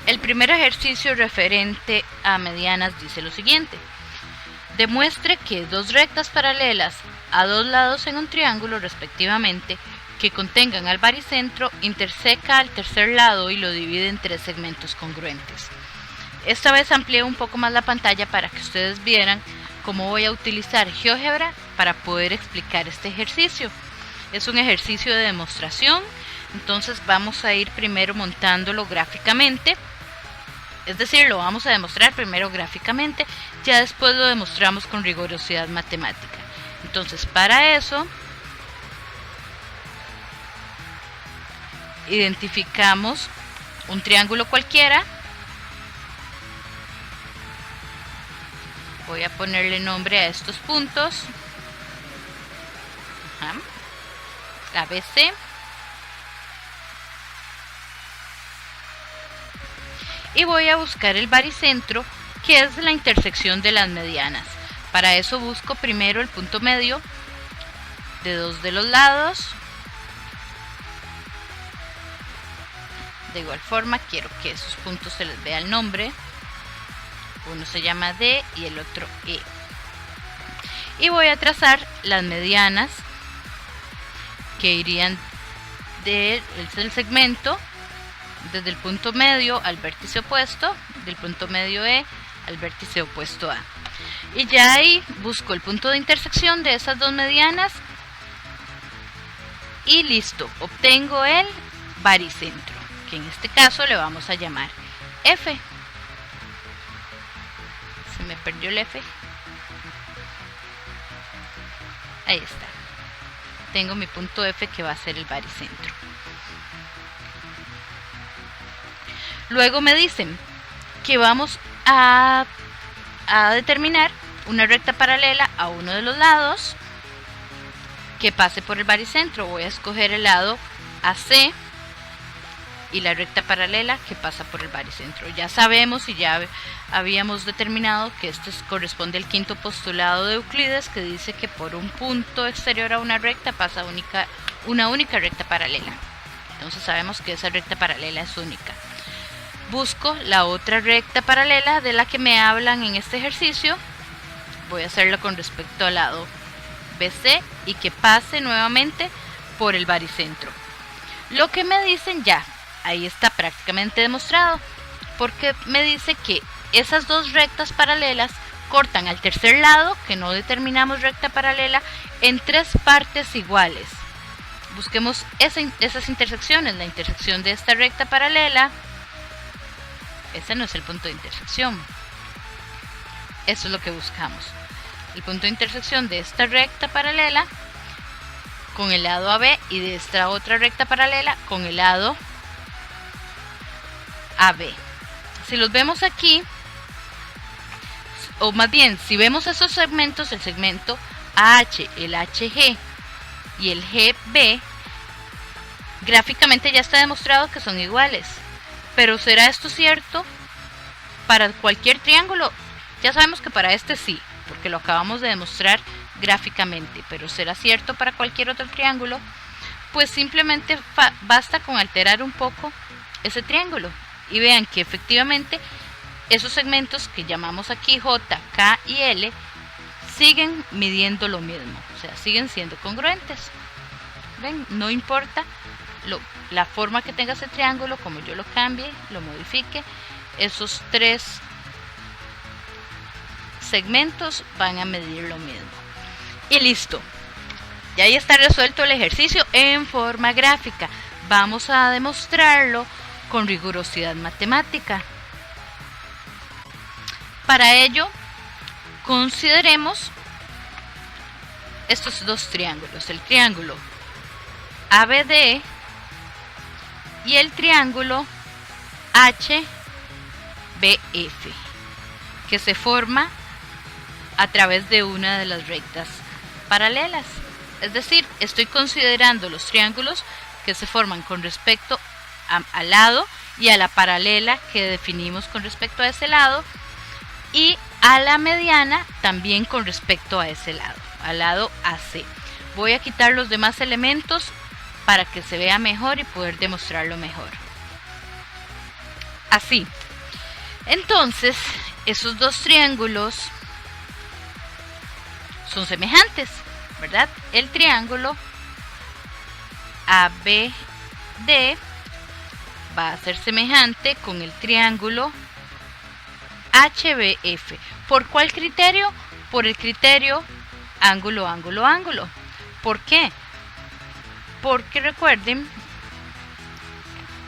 El primer ejercicio referente a medianas dice lo siguiente: demuestre que dos rectas paralelas a dos lados en un triángulo respectivamente que contengan al baricentro interseca al tercer lado y lo divide en tres segmentos congruentes. Esta vez amplié un poco más la pantalla para que ustedes vieran cómo voy a utilizar GeoGebra para poder explicar este ejercicio. Es un ejercicio de demostración, entonces vamos a ir primero montándolo gráficamente. Es decir, lo vamos a demostrar primero gráficamente, ya después lo demostramos con rigurosidad matemática. Entonces, para eso, identificamos un triángulo cualquiera. Voy a ponerle nombre a estos puntos. ABC. Y voy a buscar el baricentro, que es la intersección de las medianas. Para eso busco primero el punto medio de dos de los lados. De igual forma quiero que esos puntos se les vea el nombre. Uno se llama D y el otro E. Y voy a trazar las medianas que irían del segmento desde el punto medio al vértice opuesto, del punto medio E al vértice opuesto A. Y ya ahí busco el punto de intersección de esas dos medianas y listo, obtengo el baricentro, que en este caso le vamos a llamar F. Se me perdió el F. Ahí está. Tengo mi punto F, que va a ser el baricentro. Luego me dicen que vamos a determinar una recta paralela a uno de los lados que pase por el baricentro. Voy a escoger el lado AC y la recta paralela que pasa por el baricentro. Ya sabemos y ya habíamos determinado que esto corresponde al quinto postulado de Euclides, que dice que por un punto exterior a una recta pasa una única recta paralela. Entonces sabemos que esa recta paralela es única. Busco la otra recta paralela de la que me hablan en este ejercicio. Voy a hacerlo con respecto al lado BC y que pase nuevamente por el baricentro. Lo que me dicen ya, ahí está prácticamente demostrado, porque me dice que esas dos rectas paralelas cortan al tercer lado, que no determinamos recta paralela, en tres partes iguales. Busquemos esas intersecciones, la intersección de esta recta paralela. Ese no es el punto de intersección. Eso es lo que buscamos. El punto de intersección de esta recta paralela con el lado AB y de esta otra recta paralela con el lado AB. Si los vemos aquí, o más bien, si vemos esos segmentos, el segmento AH, el HG y el GB, gráficamente ya está demostrado que son iguales. Pero ¿será esto cierto para cualquier triángulo? Ya sabemos que para este sí, porque lo acabamos de demostrar gráficamente. Pero ¿será cierto para cualquier otro triángulo? Pues simplemente basta con alterar un poco ese triángulo. Y vean que efectivamente esos segmentos que llamamos aquí J, K y L siguen midiendo lo mismo. O sea, siguen siendo congruentes. ¿Ven? No importa la forma que tenga ese triángulo, como yo lo cambie, lo modifique, esos tres segmentos van a medir lo mismo. Y listo. Y ahí está resuelto el ejercicio en forma gráfica. Vamos a demostrarlo con rigurosidad matemática. Para ello, consideremos estos dos triángulos, el triángulo ABD y el triángulo HBF, que se forma a través de una de las rectas paralelas. Es decir, estoy considerando los triángulos que se forman con respecto al lado y a la paralela que definimos con respecto a ese lado, y a la mediana también con respecto a ese lado, al lado AC. Voy a quitar los demás elementos para que se vea mejor y poder demostrarlo mejor. así. Entonces, esos dos triángulos son semejantes, ¿verdad? El triángulo ABD va a ser semejante con el triángulo HBF. ¿Por cuál criterio? Por el criterio ángulo, ángulo, ángulo. ¿Por qué? Porque recuerden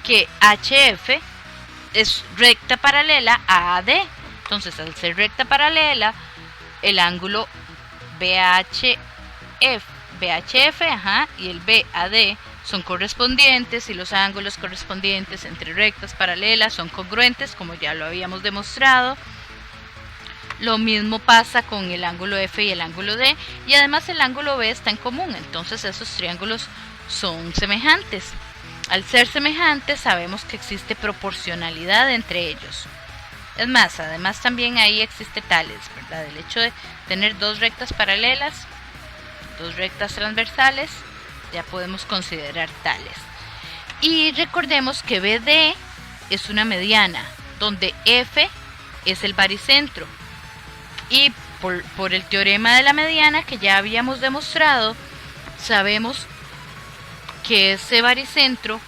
que HF es recta paralela a AD. Entonces, al ser recta paralela, el ángulo BHF y el BAD son correspondientes, y los ángulos correspondientes entre rectas paralelas son congruentes, como ya lo habíamos demostrado. Lo mismo pasa con el ángulo F y el ángulo D, y además el ángulo B está en común, entonces esos triángulos son semejantes. Al ser semejantes, sabemos que existe proporcionalidad entre ellos. Es más, además también ahí existe tales, ¿verdad? El hecho de tener dos rectas paralelas, dos rectas transversales, ya podemos considerar tales. Y recordemos que BD es una mediana, donde F es el baricentro. Y por el teorema de la mediana que ya habíamos demostrado, sabemos que ese baricentro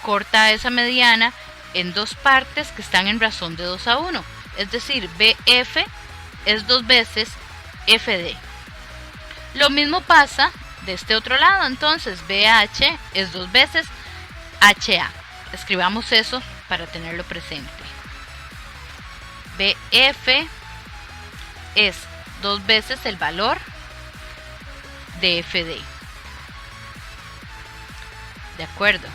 corta esa mediana en dos partes que están en razón de 2:1. Es decir, BF es 2 veces FD. Lo mismo pasa de este otro lado, entonces BH es 2 veces HA. Escribamos eso para tenerlo presente. BF es 2 veces el valor de FD. ¿De acuerdo?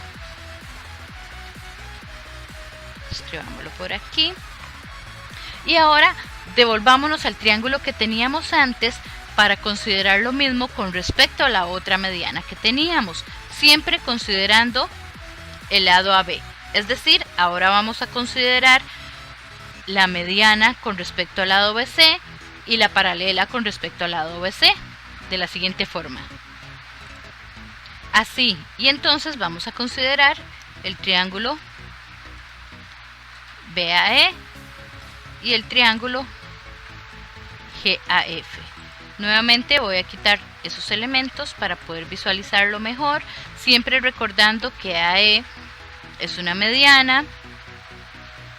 Escribámoslo por aquí. Y ahora devolvámonos al triángulo que teníamos antes para considerar lo mismo con respecto a la otra mediana que teníamos, siempre considerando el lado AB. Es decir, ahora vamos a considerar la mediana con respecto al lado BC y la paralela con respecto al lado BC de la siguiente forma. Así, y entonces vamos a considerar el triángulo BAE y el triángulo GAF. Nuevamente voy a quitar esos elementos para poder visualizarlo mejor, siempre recordando que AE es una mediana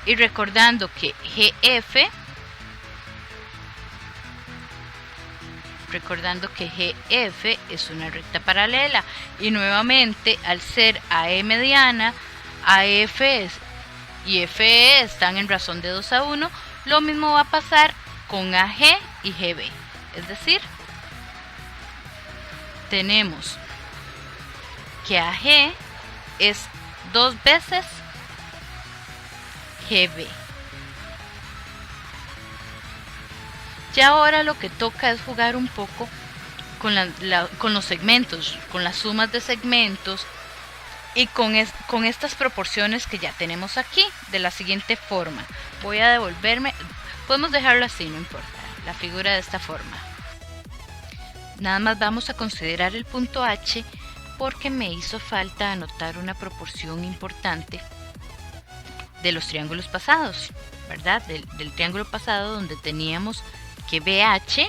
y recordando que GF es una recta paralela, y nuevamente al ser AE mediana, AF y FE están en razón de 2:1. Lo mismo va a pasar con AG y GB, es decir, tenemos que AG es 2 veces GB. Ya ahora lo que toca es jugar un poco con los segmentos, con las sumas de segmentos y con estas proporciones que ya tenemos aquí, de la siguiente forma. Voy a devolverme, podemos dejarlo así, no importa, la figura de esta forma. Nada más vamos a considerar el punto H porque me hizo falta anotar una proporción importante de los triángulos pasados, ¿verdad? Del triángulo pasado, donde teníamos que BH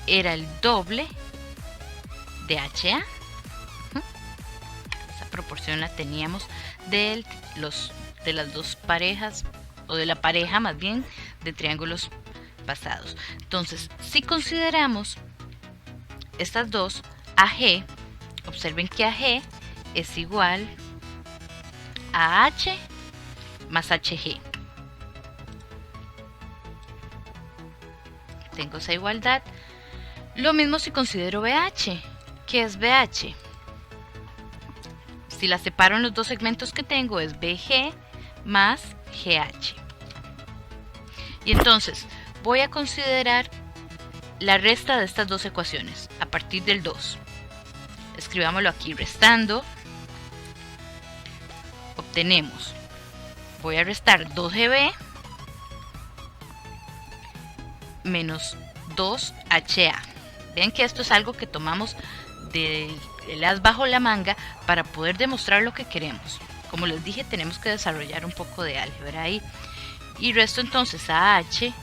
era el doble de HA. Esa proporción la teníamos de las dos parejas, o de la pareja más bien, de triángulos pasados. Entonces, si consideramos estas dos, AG, observen que AG es igual a H más HG. Tengo esa igualdad. Lo mismo si considero BH. ¿Qué es BH? Si la separo en los dos segmentos que tengo, es BG más GH. Y entonces voy a considerar la resta de estas dos ecuaciones a partir del 2. Escribámoslo aquí, restando. Obtenemos, voy a restar 2GB menos 2HA. Ven que esto es algo que tomamos del as bajo la manga para poder demostrar lo que queremos. como les dije, tenemos que desarrollar un poco de álgebra ahí. Y resto entonces AH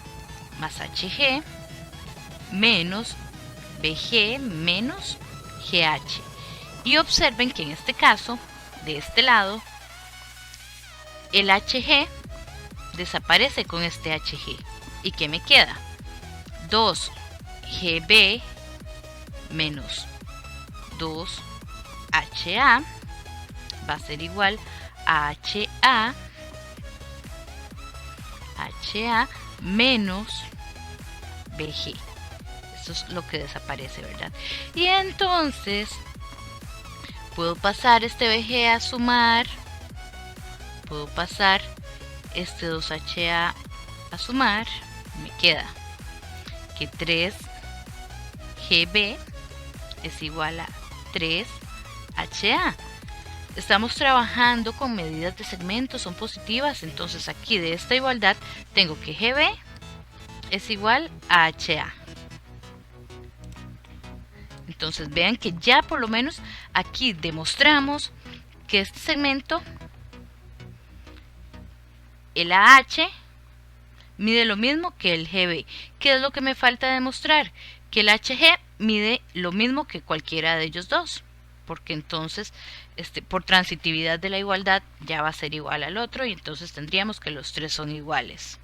más HG menos BG menos GH. Y observen que en este caso, de este lado, el HG desaparece con este HG. ¿Y qué me queda? 2GB menos 2HA va a ser igual a HA menos BG. Eso es lo que desaparece, ¿verdad? Y entonces puedo pasar este BG a sumar, puedo pasar este 2HA a sumar, me queda que 3GB es igual a 3HA. Estamos trabajando con medidas de segmento, son positivas, entonces aquí de esta igualdad tengo que GB es igual a HA. Entonces vean que ya por lo menos aquí demostramos que este segmento, el AH, mide lo mismo que el GB. ¿Qué es lo que me falta demostrar? Que el HG mide lo mismo que cualquiera de ellos dos, porque entonces por transitividad de la igualdad ya va a ser igual al otro y entonces tendríamos que los tres son iguales.